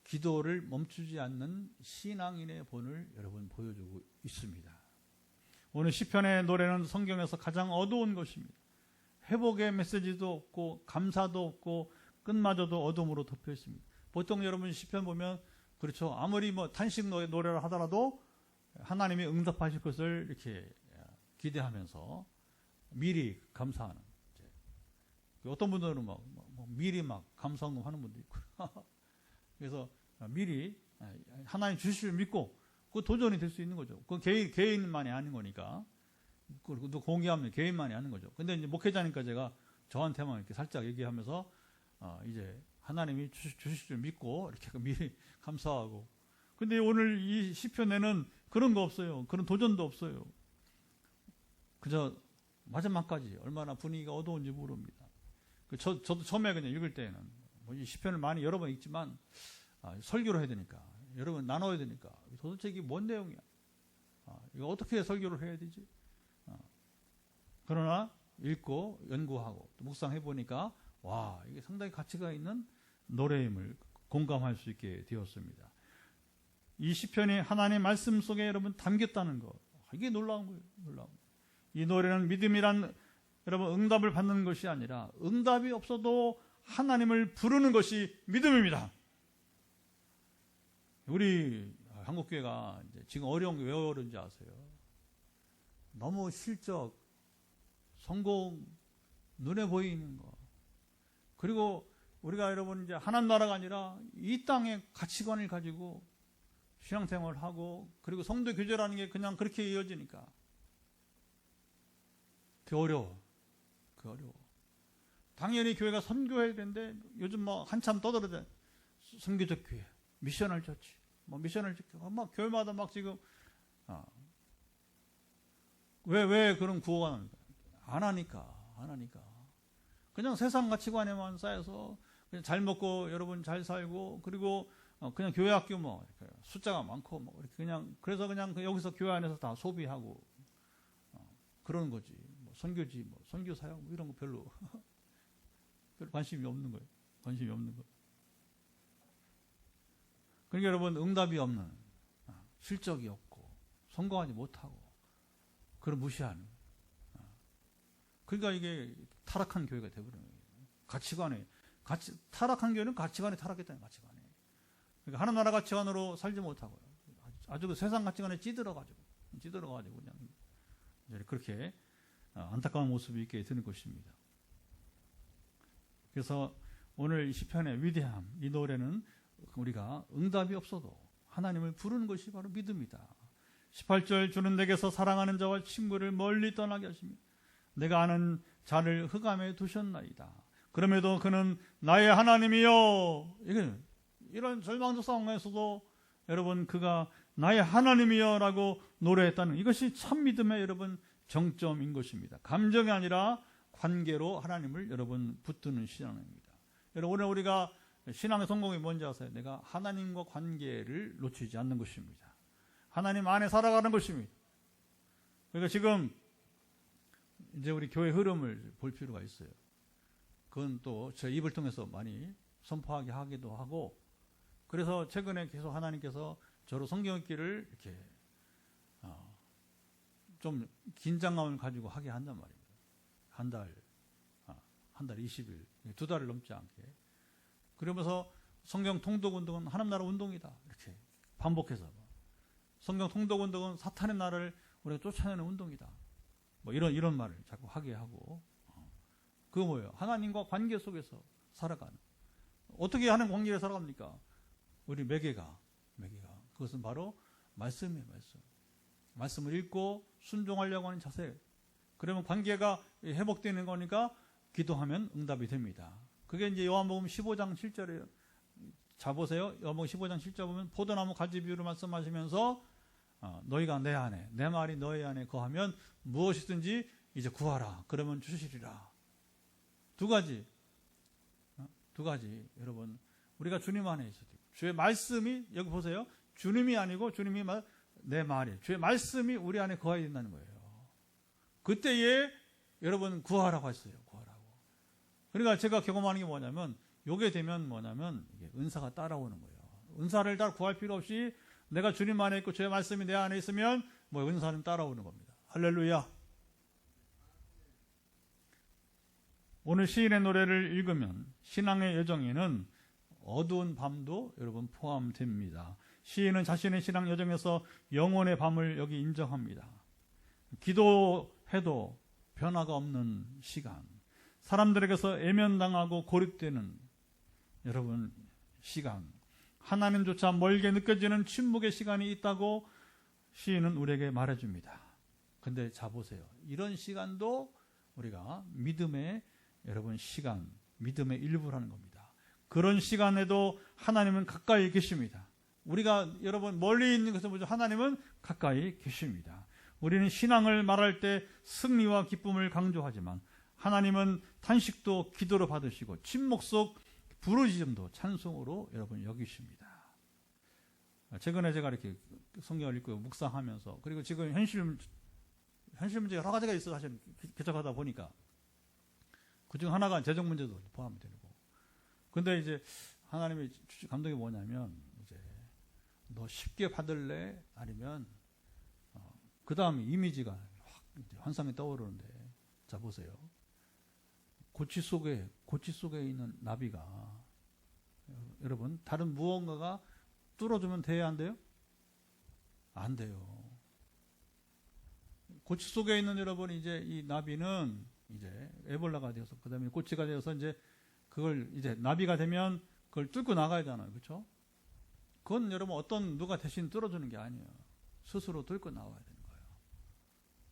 기도를 멈추지 않는 신앙인의 본을 여러분 보여주고 있습니다. 오늘 시편의 노래는 성경에서 가장 어두운 것입니다. 회복의 메시지도 없고 감사도 없고 끝마저도 어둠으로 덮여 있습니다. 보통 여러분 시편 보면 그렇죠. 아무리 뭐 탄식 노래를 하더라도 하나님이 응답하실 것을 이렇게 기대하면서 미리 감사하는. 어떤 분들은 막 미리 막 감사하는 분도 있고. 그래서 미리 하나님 주실 줄 믿고 그 도전이 될 수 있는 거죠. 그 개인만이 아닌 거니까. 또 공개하면 개인만이 아닌 거죠. 근데 이제 목회자니까 제가 저한테만 이렇게 살짝 얘기하면서 이제 하나님이 주실 줄 믿고 이렇게 미리 감사하고. 근데 오늘 이 시편에는 그런 거 없어요. 그런 도전도 없어요. 그저 마지막까지 얼마나 분위기가 어두운지 모릅니다. 저도 처음에 그냥 읽을 때는 이 시편을 많이 여러 번 읽지만 설교를 해야 되니까 여러분 나눠야 되니까 도대체 이게 뭔 내용이야? 이거 어떻게 설교를 해야 되지? 그러나 읽고 연구하고 또 묵상해 보니까 와 이게 상당히 가치가 있는 노래임을 공감할 수 있게 되었습니다. 이 시편이 하나님의 말씀 속에 여러분 담겼다는 것 이게 놀라운 거예요. 놀라운 거예요. 이 노래는 믿음이란 여러분 응답을 받는 것이 아니라 응답이 없어도 하나님을 부르는 것이 믿음입니다. 우리 한국교회가 이제 지금 어려운 게 왜 어려운지 아세요? 너무 실적, 성공, 눈에 보이는 거. 그리고 우리가 여러분 이제 하나님 나라가 아니라 이 땅의 가치관을 가지고 신앙생활을 하고 그리고 성도 교제라는 게 그냥 그렇게 이어지니까 그게 어려워. 그게 어려워. 당연히 교회가 선교해야 되는데 요즘 뭐 한참 떠들어대. 선교적 교회, 미셔널 처치, 뭐 미셔널 처치, 막 교회마다 막 지금 왜 그런 구호가 나옵니까? 안 하니까. 그냥 세상 가치관에만 쌓여서 그냥 잘 먹고 여러분 잘 살고 그리고 그냥 교회 학교 뭐 숫자가 많고 뭐 이렇게 그래서 그냥 여기서 교회 안에서 다 소비하고 그러는 거지. 뭐 선교지, 뭐 선교 사역 뭐 이런 거 별로 관심이 없는 거예요. 관심이 없는 거. 그러니까 여러분 응답이 없는 실적이 없고 성공하지 못하고 그걸 무시하는. 그러니까 이게 타락한 교회가 되어버리는 거예요. 타락한 교회는 가치관에 타락했다는 가치관에. 그러니까 하나님 나라 가치관으로 살지 못하고요. 아주 그 세상 가치관에 찌들어가지고 그냥 그렇게 안타까운 모습이 있게 되는 것입니다. 그래서 오늘 이 시편의 위대함, 이 노래는 우리가 응답이 없어도 하나님을 부르는 것이 바로 믿음이다. 18절 주는 내게서 사랑하는 자와 친구를 멀리 떠나게 하십니다. 내가 아는 자를 흑암에 두셨나이다. 그럼에도 그는 나의 하나님이여. 이런 절망적 상황에서도 여러분 그가 나의 하나님이여 라고 노래했다는 이것이 참 믿음의 여러분 정점인 것입니다. 감정이 아니라 관계로 하나님을 여러분 붙드는 신앙입니다. 여러분 오늘 우리가 신앙의 성공이 뭔지 아세요? 내가 하나님과 관계를 놓치지 않는 것입니다. 하나님 안에 살아가는 것입니다. 그러니까 지금 이제 우리 교회 흐름을 볼 필요가 있어요. 그건 또 제 입을 통해서 많이 선포하게 하기도 하고 그래서 최근에 계속 하나님께서 저로 성경 읽기를 이렇게 좀 긴장감을 가지고 하게 한단 말입니다. 한 달 20일, 2달을 넘지 않게. 그러면서 성경 통독 운동은 하나님 나라 운동이다. 이렇게 반복해서. 성경 통독 운동은 사탄의 나라를 우리가 쫓아내는 운동이다. 뭐 이런 말을 자꾸 하게 하고. 그거 뭐예요? 하나님과 관계 속에서 살아가는. 어떻게 하는 관계를 살아갑니까? 우리 매개가. 그것은 바로 말씀이에요, 말씀. 말씀을 읽고 순종하려고 하는 자세. 그러면 관계가 회복되는 거니까 기도하면 응답이 됩니다. 그게 이제 요한복음 15장 7절이에요. 자 보세요. 요한복음 15장 7절 보면 포도나무 가지 비유를 말씀하시면서 너희가 내 안에, 내 말이 너희 안에 거하면 무엇이든지 이제 구하라. 그러면 주시리라. 두 가지. 두 가지. 여러분, 우리가 주님 안에 있어야 돼요. 주의 말씀이, 여기 보세요. 주님이 아니고 주님이 내 말이에요. 주의 말씀이 우리 안에 거해야 된다는 거예요. 그때에 여러분 구하라고 했어요. 구하라고. 그러니까 제가 경험하는 게 뭐냐면, 요게 되면 뭐냐면 이게 은사가 따라오는 거예요. 은사를 다 구할 필요 없이 내가 주님 안에 있고 주의 말씀이 내 안에 있으면 뭐 은사는 따라오는 겁니다. 할렐루야. 오늘 시인의 노래를 읽으면 신앙의 여정에는 어두운 밤도 여러분 포함됩니다. 시인은 자신의 신앙 여정에서 영혼의 밤을 여기 인정합니다. 기도해도 변화가 없는 시간, 사람들에게서 애면당하고 고립되는 여러분 시간, 하나님조차 멀게 느껴지는 침묵의 시간이 있다고 시인은 우리에게 말해줍니다. 근데 자 보세요. 이런 시간도 우리가 믿음의 여러분 시간, 믿음의 일부라는 겁니다. 그런 시간에도 하나님은 가까이 계십니다. 우리가 여러분 멀리 있는 것은 뭐죠? 하나님은 가까이 계십니다. 우리는 신앙을 말할 때 승리와 기쁨을 강조하지만 하나님은 탄식도 기도로 받으시고 침묵 속 부르짖음도 찬송으로 여러분 여기십니다. 최근에 제가 이렇게 성경을 읽고 묵상하면서, 그리고 지금 현실 문제 여러 가지가 있어 사실 개척하다 보니까 그중 하나가 재정 문제도 포함이 되고. 근데 이제 하나님의 감동이 뭐냐면, 이제 너 쉽게 받을래? 아니면 그 다음에 이미지가 확 환상이 떠오르는데, 자 보세요. 고치 속에 있는 나비가 여러분 다른 무언가가 뚫어주면 돼야 안 돼요? 안 돼요. 고치 속에 있는 여러분 이제 이 나비는 이제 에볼라가 되어서 그 다음에 고치가 되어서 이제 그걸 이제 나비가 되면 그걸 뚫고 나가야 되잖아요. 그렇죠? 그건 여러분 누가 대신 뚫어주는 게 아니에요. 스스로 뚫고 나와야 되는 거예요.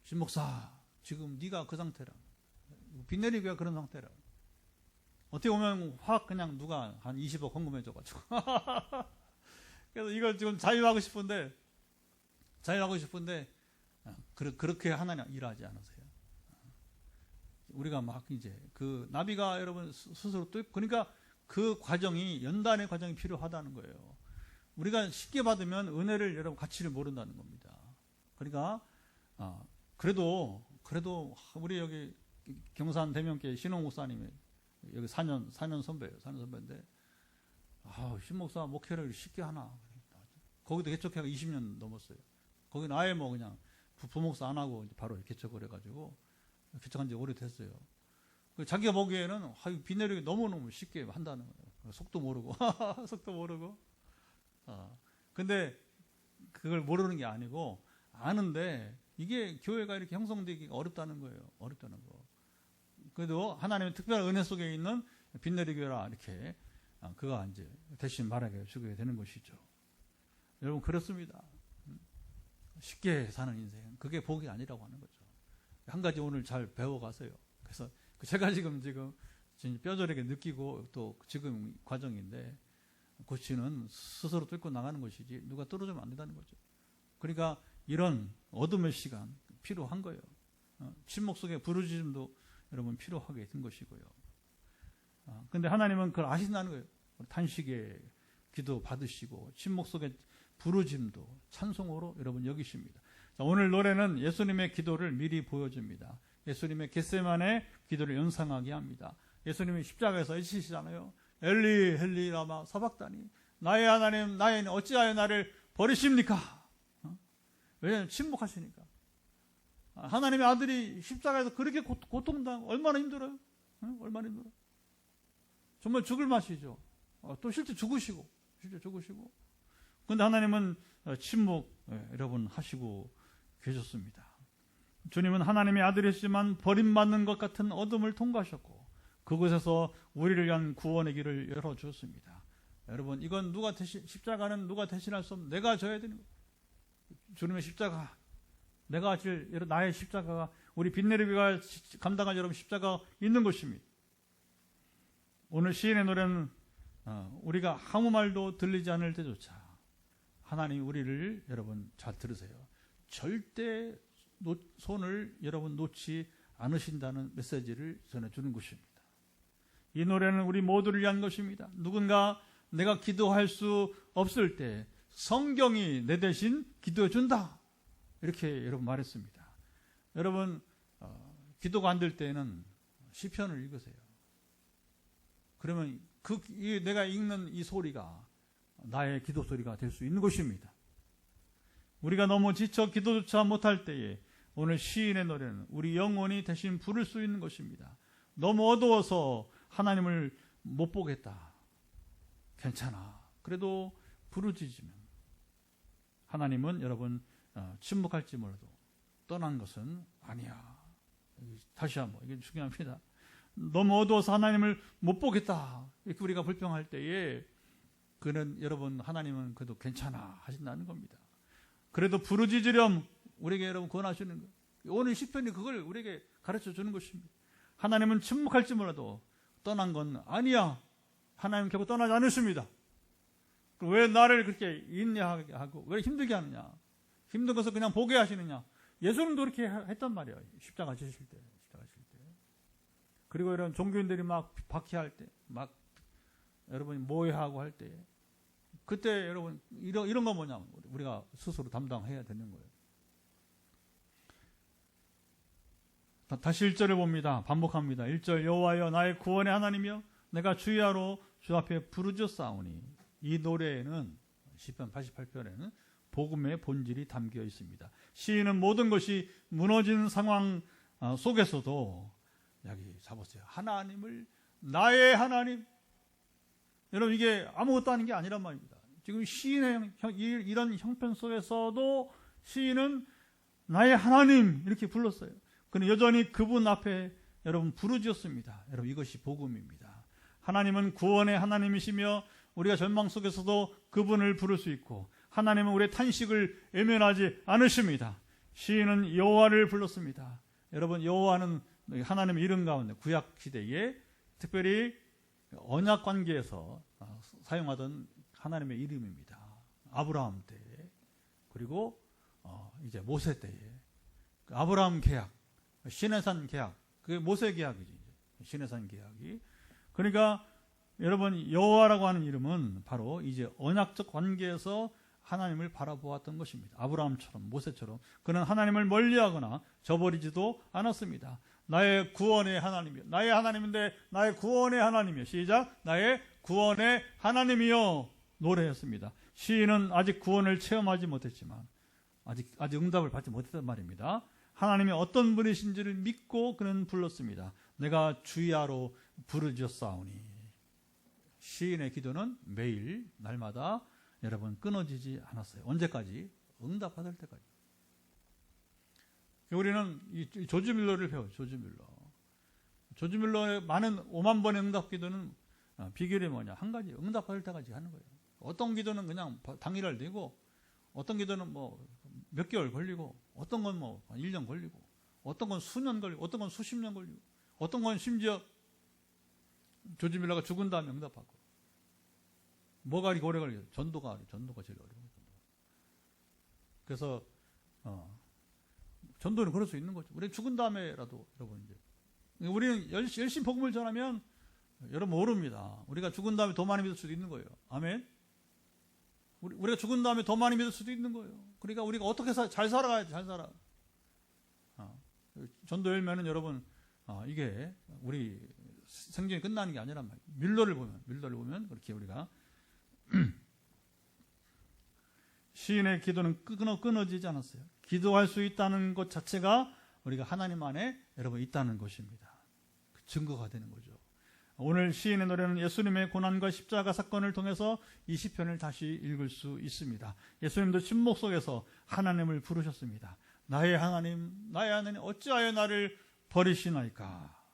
신목사, 지금 네가 그 상태라. 빚내리기가 그런 상태라. 어떻게 보면 확 그냥 누가 한 20억 헌금해줘가지고. 그래서 이걸 지금 자유하고 싶은데 그렇게 하나님 일하지 않으세요. 우리가 막 이제 그 나비가 여러분 스스로 또, 그러니까 그 과정이, 연단의 과정이 필요하다는 거예요. 우리가 쉽게 받으면 은혜를 여러분 가치를 모른다는 겁니다. 그러니까 그래도 우리 여기 경산 대명교회 신홍 목사님이 여기 4년 선배예요. 4년 선배인데, 신 목사 목회를 쉽게 하나. 거기도 개척해가 20년 넘었어요. 거기는 아예 뭐 그냥 부목사 안 하고 바로 개척을 해가지고 개척한 지 오래됐어요. 자기가 보기에는 비 내리기 너무너무 쉽게 한다는 거예요. 속도 모르고. 근데 그걸 모르는 게 아니고 아는데, 이게 교회가 이렇게 형성되기가 어렵다는 거예요. 어렵다는 거. 그래도 하나님의 특별한 은혜 속에 있는 빚내리 교회라 이렇게 그가 이제 대신 말하게 주게 되는 것이죠. 여러분 그렇습니다. 쉽게 사는 인생, 그게 복이 아니라고 하는 거죠. 한 가지 오늘 잘 배워가세요. 그래서 제가 지금 뼈저리게 느끼고 또 지금 과정인데, 고치는 스스로 뚫고 나가는 것이지 누가 뚫어주면 안 된다는 거죠. 그러니까 이런 어둠의 시간 필요한 거예요. 침묵 속에 부르짖음도 여러분 필요하게 된 것이고요. 근데 하나님은 그걸 아신다는 거예요. 탄식에 기도 받으시고 침묵 속에 부르짖음도 찬송으로 여러분 여기십니다. 자, 오늘 노래는 예수님의 기도를 미리 보여줍니다. 예수님의 겟세마네 기도를 연상하게 합니다. 예수님이 십자가에서 애쓰시잖아요. 엘리 엘리 라마 사박다니, 나의 하나님 나의 하나님 어찌하여 나를 버리십니까? 왜냐하면 침묵하시니까. 하나님의 아들이 십자가에서 그렇게 고통당하고 얼마나 힘들어요? 얼마나 힘들어요? 정말 죽을 맛이죠. 또 실제 죽으시고. 그런데 하나님은 침묵 여러분 하시고 계셨습니다. 주님은 하나님의 아들이시지만 버림받는 것 같은 어둠을 통과하셨고, 그곳에서 우리를 위한 구원의 길을 열어주었습니다. 여러분, 이건 십자가는 누가 대신할 수 없는, 내가 져야 되는 거예요. 주님의 십자가, 내가 질 나의 십자가가, 우리 빚내리기가 감당할 여러분 십자가 있는 것입니다. 오늘 시인의 노래는 우리가 아무 말도 들리지 않을 때조차 하나님이 우리를, 여러분 잘 들으세요, 절대 손을 여러분 놓지 않으신다는 메시지를 전해주는 것입니다. 이 노래는 우리 모두를 위한 것입니다. 누군가 내가 기도할 수 없을 때 성경이 내 대신 기도해 준다. 이렇게 여러분 말했습니다. 여러분 기도가 안 될 때는 시편을 읽으세요. 그러면 내가 읽는 이 소리가 나의 기도 소리가 될 수 있는 것입니다. 우리가 너무 지쳐 기도조차 못할 때에 오늘 시인의 노래는 우리 영혼이 대신 부를 수 있는 것입니다. 너무 어두워서 하나님을 못 보겠다. 괜찮아. 그래도 부르짖으면 하나님은 여러분 침묵할지 몰라도 떠난 것은 아니야. 다시 한번 이게 중요합니다. 너무 어두워서 하나님을 못 보겠다. 이렇게 우리가 불평할 때에 그는 여러분 하나님은 그래도 괜찮아 하신다는 겁니다. 그래도 부르짖으렴 우리에게 여러분 권하시는 거. 오늘 시편이 그걸 우리에게 가르쳐 주는 것입니다. 하나님은 침묵할지 몰라도 떠난 건 아니야. 하나님 결코 떠나지 않으십니다. 왜 나를 그렇게 인내하게 하고 왜 힘들게 하느냐? 힘든 것을 그냥 보게 하시느냐? 예수님도 그렇게 했단 말이에요. 십자가 지실 때. 그리고 이런 종교인들이 막 박해할 때, 막 여러분이 모해하고 할 때, 그때 여러분 이런 거 뭐냐면 우리가 스스로 담당해야 되는 거예요. 다시 1절을 봅니다. 반복합니다. 1절 여호와여 나의 구원의 하나님이여 내가 주야로 주 앞에 부르짖사오니. 이 노래에는 시편 88편에는 복음의 본질이 담겨 있습니다. 시인은 모든 것이 무너진 상황 속에서도 여기 잡았어요. 하나님을 나의 하나님. 여러분 이게 아무것도 아닌 게 아니란 말입니다. 지금 시인의 이런 형편 속에서도 시인은 나의 하나님 이렇게 불렀어요. 그는 여전히 그분 앞에 여러분 부르짖었습니다. 여러분 이것이 복음입니다. 하나님은 구원의 하나님이시며 우리가 절망 속에서도 그분을 부를 수 있고 하나님은 우리의 탄식을 외면하지 않으십니다. 시인은 여호와를 불렀습니다. 여러분 여호와는 하나님의 이름 가운데 구약 시대에 특별히 언약 관계에서 사용하던 하나님의 이름입니다. 아브라함 때에 그리고 이제 모세 때에 아브라함 계약, 시내산 계약, 그게 모세 계약이죠. 시내산 계약이. 그러니까 여러분 여호와라고 하는 이름은 바로 이제 언약적 관계에서 하나님을 바라보았던 것입니다. 아브라함처럼 모세처럼 그는 하나님을 멀리하거나 저버리지도 않았습니다. 나의 구원의 하나님이요. 나의 하나님인데 나의 구원의 하나님이요. 시작. 나의 구원의 하나님이요. 노래했습니다. 시인은 아직 구원을 체험하지 못했지만 아직 응답을 받지 못했단 말입니다. 하나님이 어떤 분이신지를 믿고 그는 불렀습니다. 내가 주야로 부르짖사오니. 시인의 기도는 매일 날마다 여러분 끊어지지 않았어요. 언제까지? 응답받을 때까지. 우리는 이 조지 뮬러를 배워요. 조지 뮬러. 조지 뮬러의 많은 5만 번의 응답 기도는 비결이 뭐냐? 한 가지, 응답받을 때까지 하는 거예요. 어떤 기도는 그냥 당일날 되고, 어떤 기도는 뭐 몇 개월 걸리고, 어떤 건 뭐 1년 걸리고, 어떤 건 수년 걸리고, 어떤 건 수십 년 걸리고, 어떤 건 심지어 조지 뮬러가 죽은 다음에 응답받고. 뭐가 이렇게 오래 걸려요? 전도가 제일 어려워요. 그래서 전도는 그럴 수 있는 거죠. 우리 죽은 다음에라도 여러분 이제 우리는 열심히 복음을 전하면 여러분 모릅니다. 우리가 죽은 다음에 더 많이 믿을 수도 있는 거예요. 아멘. 우리가 죽은 다음에 더 많이 믿을 수도 있는 거예요. 그러니까 우리가 어떻게 잘 살아가야지 잘 살아. 전도 열매는 여러분 이게 우리 생전이 끝나는 게 아니란 말이에요. 뮬러를 보면 그렇게 우리가 시인의 기도는 끊어지지 않았어요. 기도할 수 있다는 것 자체가 우리가 하나님 안에 여러분 있다는 것입니다. 그 증거가 되는 거죠. 오늘 시인의 노래는 예수님의 고난과 십자가 사건을 통해서 이 시편을 다시 읽을 수 있습니다. 예수님도 침묵 속에서 하나님을 부르셨습니다. 나의 하나님 어찌하여 나를 버리시나이까.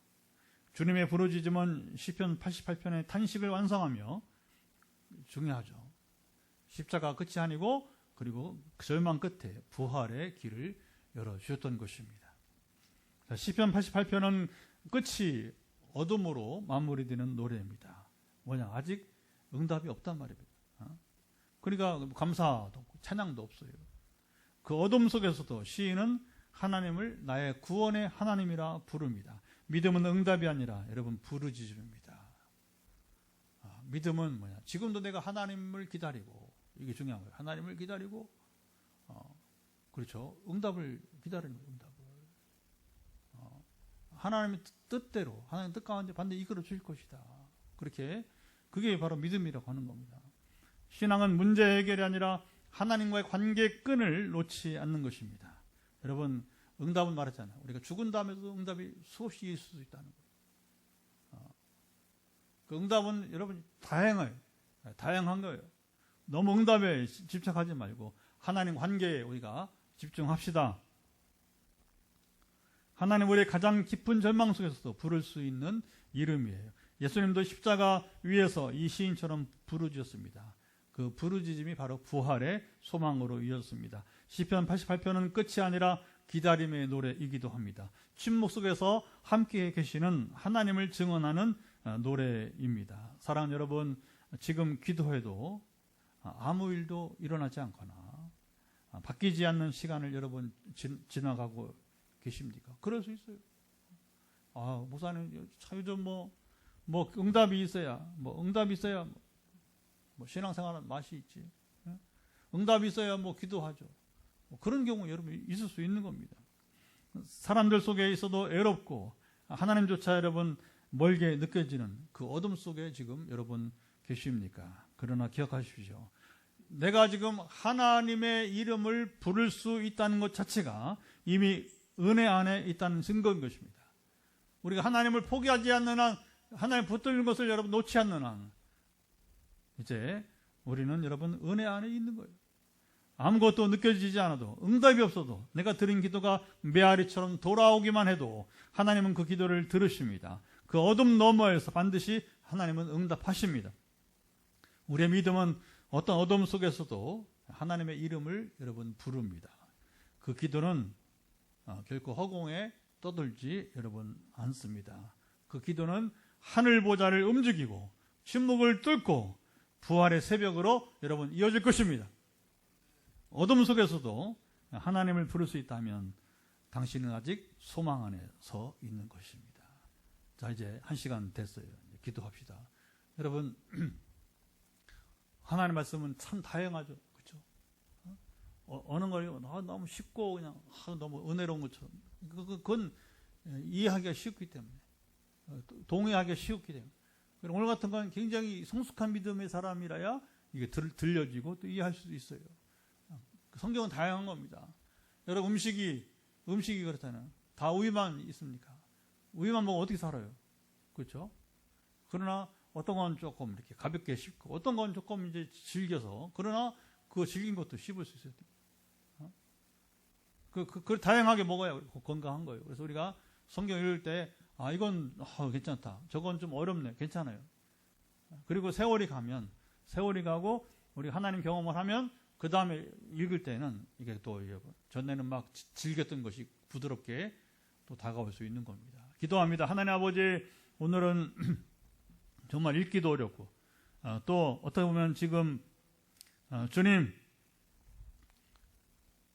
주님의 부르짖음은 시편 88편의 탄식을 완성하며 중요하죠. 십자가 끝이 아니고 그리고 절망 끝에 부활의 길을 열어주셨던 것입니다. 시편 88편은 끝이 어둠으로 마무리되는 노래입니다. 뭐냐? 아직 응답이 없단 말입니다. 그러니까 감사도 없고 찬양도 없어요. 그 어둠 속에서도 시인은 하나님을 나의 구원의 하나님이라 부릅니다. 믿음은 응답이 아니라 여러분 부르짖음입니다. 믿음은 뭐냐? 지금도 내가 하나님을 기다리고, 이게 중요한 거예요. 하나님을 기다리고, 그렇죠. 응답을 기다리는 거예요. 응답을. 하나님의 뜻대로, 하나님 뜻 가운데 반드시 이끌어 주실 것이다. 그렇게, 그게 바로 믿음이라고 하는 겁니다. 신앙은 문제 해결이 아니라 하나님과의 관계 끈을 놓지 않는 것입니다. 여러분, 응답은 말했잖아요. 우리가 죽은 다음에도 응답이 수없이 있을 수 있다는 거예요. 그 응답은 여러분 다양해요. 다양한 거예요. 너무 응답에 집착하지 말고 하나님 관계에 우리가 집중합시다. 하나님 우리의 가장 깊은 절망 속에서도 부를 수 있는 이름이에요. 예수님도 십자가 위에서 이 시인처럼 부르짖었습니다. 그 부르짖음이 바로 부활의 소망으로 이어졌습니다. 시편 88편은 끝이 아니라 기다림의 노래이기도 합니다. 침묵 속에서 함께 계시는 하나님을 증언하는 노래입니다. 사랑하는 여러분, 지금 기도해도 아무 일도 일어나지 않거나 바뀌지 않는 시간을 여러분 지나가고 계십니까? 그럴 수 있어요. 목사님 요즘 응답이 있어야 신앙생활은 맛이 있지. 응답이 있어야 기도하죠. 그런 경우 여러분 있을 수 있는 겁니다. 사람들 속에 있어도 외롭고 하나님조차 여러분 멀게 느껴지는 그 어둠 속에 지금 여러분 계십니까? 그러나 기억하십시오. 내가 지금 하나님의 이름을 부를 수 있다는 것 자체가 이미 은혜 안에 있다는 증거인 것입니다. 우리가 하나님을 포기하지 않는 한, 하나님 붙들는 것을 여러분 놓지 않는 한, 이제 우리는 여러분 은혜 안에 있는 거예요. 아무것도 느껴지지 않아도, 응답이 없어도, 내가 드린 기도가 메아리처럼 돌아오기만 해도 하나님은 그 기도를 들으십니다. 그 어둠 너머에서 반드시 하나님은 응답하십니다. 우리의 믿음은 어떤 어둠 속에서도 하나님의 이름을 여러분 부릅니다. 그 기도는 결코 허공에 떠돌지 여러분 않습니다. 그 기도는 하늘 보좌를 움직이고 침묵을 뚫고 부활의 새벽으로 여러분 이어질 것입니다. 어둠 속에서도 하나님을 부를 수 있다면 당신은 아직 소망 안에 서 있는 것입니다. 자, 이제 1시간 됐어요. 기도합시다. 여러분, 하나님의 말씀은 참 다양하죠. 그렇죠? 어느 걸 너무 쉽고 그냥 너무 은혜로운 것처럼 그건 이해하기가 쉽기 때문에, 동의하기가 쉽기 때문에. 오늘 같은 건 굉장히 성숙한 믿음의 사람이라야 이게 들려지고 또 이해할 수도 있어요. 성경은 다양한 겁니다. 여러분, 음식이 그렇잖아요. 다 우유만 있습니까? 우유만 먹으면 어떻게 살아요? 그렇죠? 그러나 어떤 건 조금 이렇게 가볍게 씹고, 어떤 건 조금 이제 질겨서, 그러나 그거 질긴 것도 씹을 수 있어요. 그 다양하게 먹어야 건강한 거예요. 그래서 우리가 성경 읽을 때, 이건 괜찮다. 저건 좀 어렵네. 괜찮아요. 그리고 세월이 가고 우리 하나님 경험을 하면 그 다음에 읽을 때는 이게 또 전에는 막 질겼던 것이 부드럽게 또 다가올 수 있는 겁니다. 기도합니다. 하나님 아버지, 오늘은 정말 읽기도 어렵고 또 어떻게 보면 지금 주님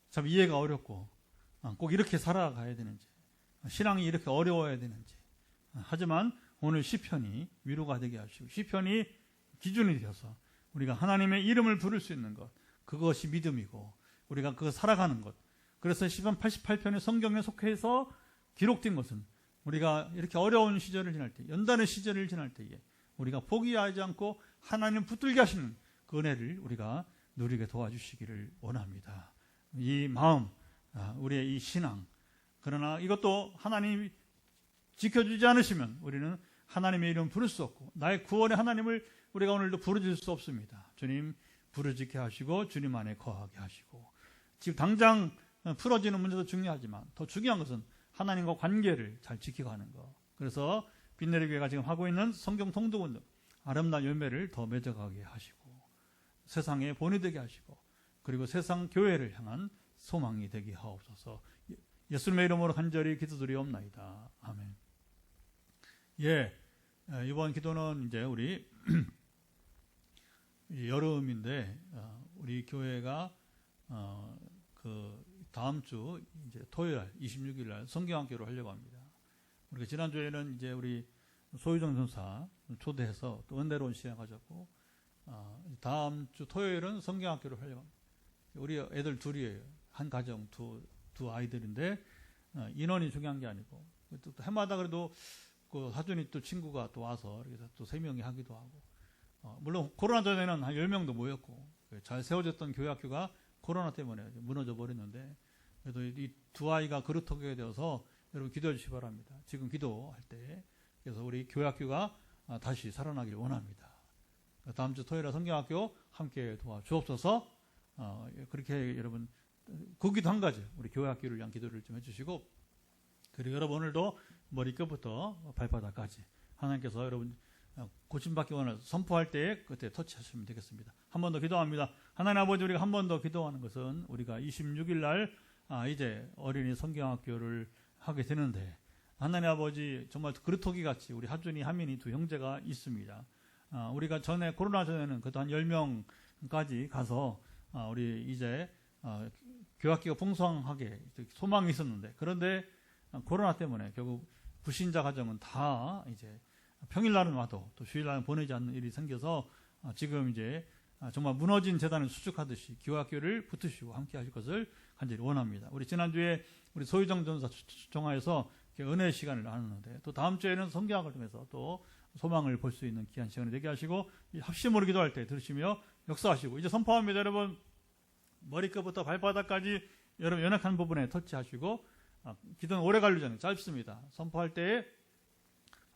참 이해가 어렵고 꼭 이렇게 살아가야 되는지, 신앙이 이렇게 어려워야 되는지, 하지만 오늘 시편이 위로가 되게 하시고 시편이 기준이 되어서 우리가 하나님의 이름을 부를 수 있는 것, 그것이 믿음이고 우리가 그거 살아가는 것. 그래서 시편 88편의 성경에 속해서 기록된 것은 우리가 이렇게 어려운 시절을 지날 때, 연단의 시절을 지날 때에 우리가 포기하지 않고 하나님 붙들게 하시는 그 은혜를 우리가 누리게 도와주시기를 원합니다. 이 마음, 우리의 이 신앙, 그러나 이것도 하나님이 지켜주지 않으시면 우리는 하나님의 이름 부를 수 없고 나의 구원의 하나님을 우리가 오늘도 부르짖을 수 없습니다. 주님 부르짖게 하시고 주님 안에 거하게 하시고, 지금 당장 풀어지는 문제도 중요하지만 더 중요한 것은 하나님과 관계를 잘 지켜가는 것. 그래서 빛내리 교회가 지금 하고 있는 성경 통독운동, 아름다운 열매를 더 맺어가게 하시고 세상에 본이 되게 하시고, 그리고 세상 교회를 향한 소망이 되게 하옵소서. 예수님의 이름으로 간절히 기도드리옵나이다. 아멘. 이번 기도는 이제 우리 여름인데 우리 교회가 그 다음 주 이제 토요일 26일 날 성경학교를 하려고 합니다. 우리가 지난주에는 이제 우리 소유정 전사 초대해서 또 은혜로운 시간 가졌고, 다음 주 토요일은 성경학교를 하려고 합니다. 우리 애들 둘이에요. 한 가정 두 아이들인데, 인원이 중요한 게 아니고, 또 해마다 그래도 그 사촌이 또 친구가 또 와서 그래서 또 3명이 하기도 하고, 물론 코로나 전에는 한 10명도 모였고, 잘 세워졌던 교회학교가 코로나 때문에 무너져 버렸는데, 그래도 이 두 아이가 그릇하게 되어서 여러분 기도해 주시기 바랍니다. 지금 기도할 때. 그래서 우리 교회학교가 다시 살아나길 원합니다. 다음 주 토요일에 성경학교 함께 도와주옵소서. 그렇게 여러분, 거기도 한 가지 우리 교회학교를 위한 기도를 좀 해주시고, 그리고 여러분 오늘도 머리끝부터 발바닥까지 하나님께서 여러분 고침받기 원을 선포할 때 그때 터치하시면 되겠습니다. 한 번 더 기도합니다. 하나님 아버지, 우리가 한 번 더 기도하는 것은 우리가 26일 날 이제 어린이 성경학교를 하게 되는데, 하나님 아버지 정말 그릇토기 같이 우리 하준이 하민이 두 형제가 있습니다. 우리가 전에 코로나 전에는 그래도 한 10명까지 가서 우리 이제 교학기가 풍성하게 소망이 있었는데, 그런데 코로나 때문에 결국 불신자 가정은 다 이제 평일날은 와도 또 주일날은 보내지 않는 일이 생겨서 지금 이제 정말 무너진 재단을 수축하듯이 교학교를 붙으시고 함께 하실 것을 간절히 원합니다. 우리 지난주에 우리 소유정 전사 정화에서 은혜의 시간을 나누는데, 또 다음 주에는 성경학을 통해서 또 소망을 볼 수 있는 귀한 시간을 되게 하시고, 합심으로 기도할 때 들으시며 역사하시고, 이제 선포합니다. 여러분 머리끝부터 발바닥까지 여러분 연약한 부분에 터치하시고, 기도는 오래 걸리잖아요. 짧습니다. 선포할 때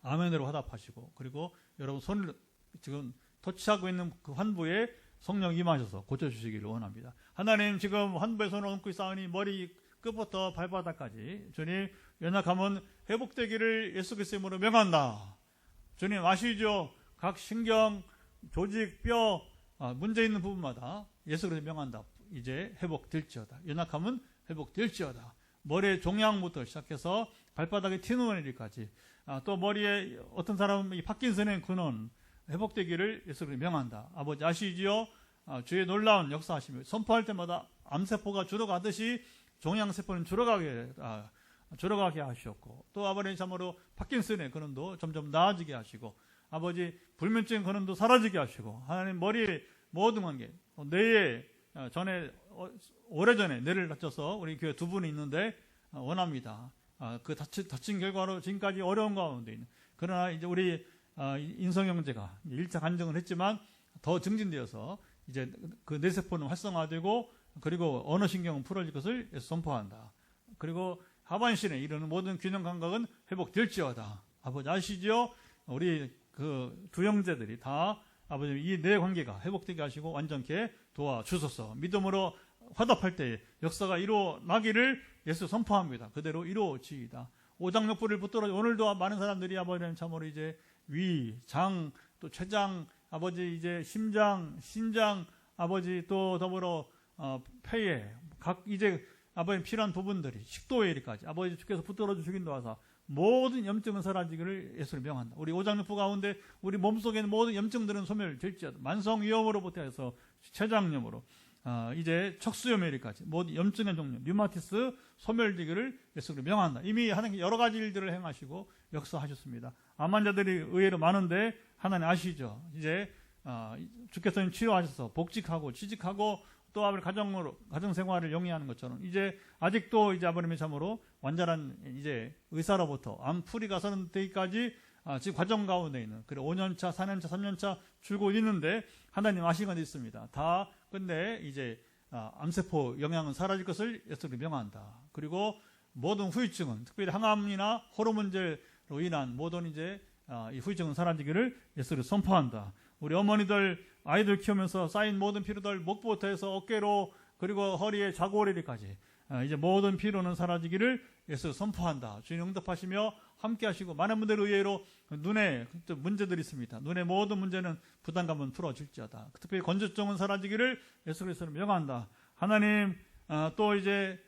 아멘으로 화답하시고, 그리고 여러분 손을 지금 터치하고 있는 그 환부에 성령 임하셔서 고쳐주시기를 원합니다. 하나님, 지금 환부에 손을 얹고 있사오니 머리 끝부터 발바닥까지 주님 연약함은 회복되기를 예수 그리스도의 이름으로 명한다. 주님 아시죠? 각 신경, 조직, 뼈 문제 있는 부분마다 예수 그리스도 명한다. 이제 회복될지어다. 연약함은 회복될지어다. 머리의 종양부터 시작해서 발바닥에 튀는 일까지, 또 머리에 어떤 사람은 이 파킨슨의 근원 회복되기를 예수 그리스도 명한다. 아버지 아시지요? 주의 놀라운 역사하시며 선포할 때마다 암세포가 줄어가듯이 종양세포는 줄어가게 하셨고, 또 아버지 참으로 파킨슨의 근원도 점점 나아지게 하시고, 아버지 불면증 근원도 사라지게 하시고, 하나님 머리의 모든 관계, 뇌에 전에 오래전에 뇌를 다쳐서 우리 교회 두 분이 있는데 원합니다. 그 다친 결과로 지금까지 어려운 가운데 있는, 그러나 이제 우리 인성 형제가 1차 간증을 했지만 더 증진되어서 이제 그 뇌세포는 활성화되고, 그리고 언어신경은 풀어질 것을 선포한다. 그리고 하반신에 이르는 모든 균형 감각은 회복될지어다. 아버지 아시죠? 우리 그 두 형제들이 다 아버지 이 뇌 관계가 회복되게 하시고 완전케 도와주소서. 믿음으로 화답할 때 역사가 이루어나기를 예수 선포합니다. 그대로 이루어지이다. 오장육부를 붙들어 오늘도 많은 사람들이 아버지는 참으로 이제 위, 장, 또 췌장, 아버지 이제 심장, 신장, 아버지 또 더불어 폐에 각 이제 아버지 필요한 부분들이 식도에 이르까지 아버지 주께서 붙들어 주시긴 도와서 모든 염증은 사라지기를 예수를 명한다. 우리 오장육부 가운데 우리 몸속에 있는 모든 염증들은 소멸될지어다. 만성 위염으로부터 해서 췌장염으로 이제 척수염에까지 모든 염증의 종류 류마티스 소멸되기를 예수를 명한다. 이미 하나님 여러 가지 일들을 행하시고 역사하셨습니다. 암 환자들이 의외로 많은데 하나님 아시죠? 이제 주께서는 치료하셔서 복직하고 취직하고 또 아버지 가정생활을 영위하는 것처럼 이제 아직도 이제 아버님의 참으로 완전한 이제 의사로부터 암풀이가 서는 때까지 지금 과정 가운데 있는, 그리고 5년차, 4년차, 3년차 줄곧 있는데 하나님 아시는 건 있습니다. 다 근데 이제 암세포 영향은 사라질 것을 예수를 명한다. 그리고 모든 후유증은 특별히 항암이나 호르몬 문제로 인한 모든 이제 이 후유증은 사라지기를 예수를 선포한다. 우리 어머니들 아이들 키우면서 쌓인 모든 피로들 목부터 해서 어깨로 그리고 허리에 좌골이까지 이제 모든 피로는 사라지기를 예수 선포한다. 주님 응답하시며 함께 하시고, 많은 분들 의외로 눈에 문제들이 있습니다. 눈의 모든 문제는 부담감은 풀어질지어다. 특별히 건조증은 사라지기를 예수 그리스도로 명한다. 하나님 또 이제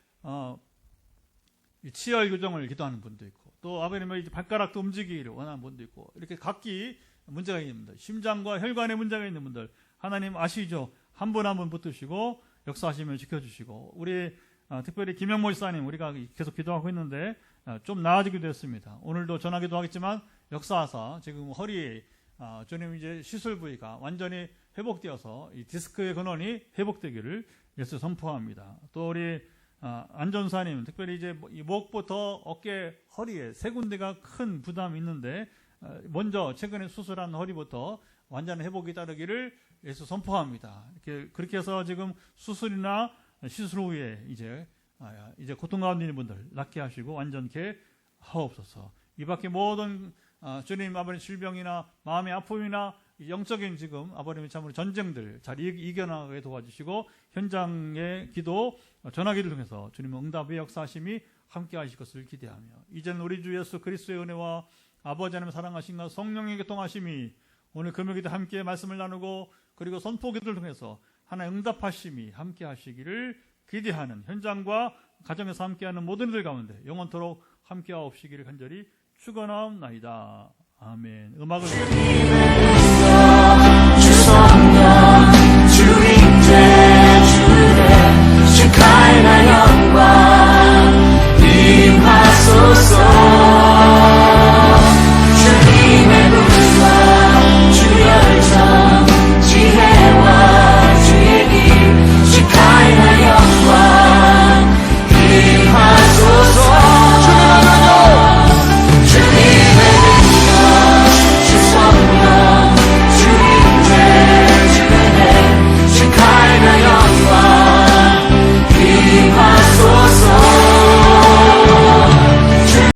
치열 교정을 기도하는 분도 있고, 또 아버님의 이제 발가락도 움직이기를 원하는 분도 있고, 이렇게 각기 문제가 있는 분들, 심장과 혈관에 문제가 있는 분들 하나님 아시죠? 한 분 한 분 붙드시고 역사하시며 지켜주시고, 우리 특별히 김영모 집사님 우리가 계속 기도하고 있는데 좀 나아지기도 했습니다. 오늘도 전하기도 하겠지만 역사하사 지금 허리 주님 이제 시술 부위가 완전히 회복되어서 이 디스크의 근원이 회복되기를 예수 선포합니다. 또 우리 안전사님 특별히 이제 이 목부터 어깨, 허리에 세 군데가 큰 부담이 있는데 먼저 최근에 수술한 허리부터 완전한 회복이 따르기를 예수 선포합니다. 그렇게 해서 지금 수술이나 시술 후에 이제 고통 가운데 있는 분들 낫게 하시고 완전케 하옵소서. 이 밖에 모든 주님 아버님 질병이나 마음의 아픔이나 영적인 지금 아버님의 참으로 전쟁들 잘 이겨나가게 도와주시고 현장의 기도 전화기를 통해서 주님의 응답의 역사하심이 함께 하실 것을 기대하며 이제는 우리 주 예수 그리스도의 은혜와 아버지 하나님의 사랑하심과 성령의 교통하심이 오늘 금요기도 함께 말씀을 나누고 그리고 선포기도를 통해서 하나의 응답하심이 함께 하시기를 기대하는 현장과 가정에서 함께하는 모든 이들 가운데 영원토록 함께하옵시기를 간절히 축원하옵나이다. 아멘. 음악을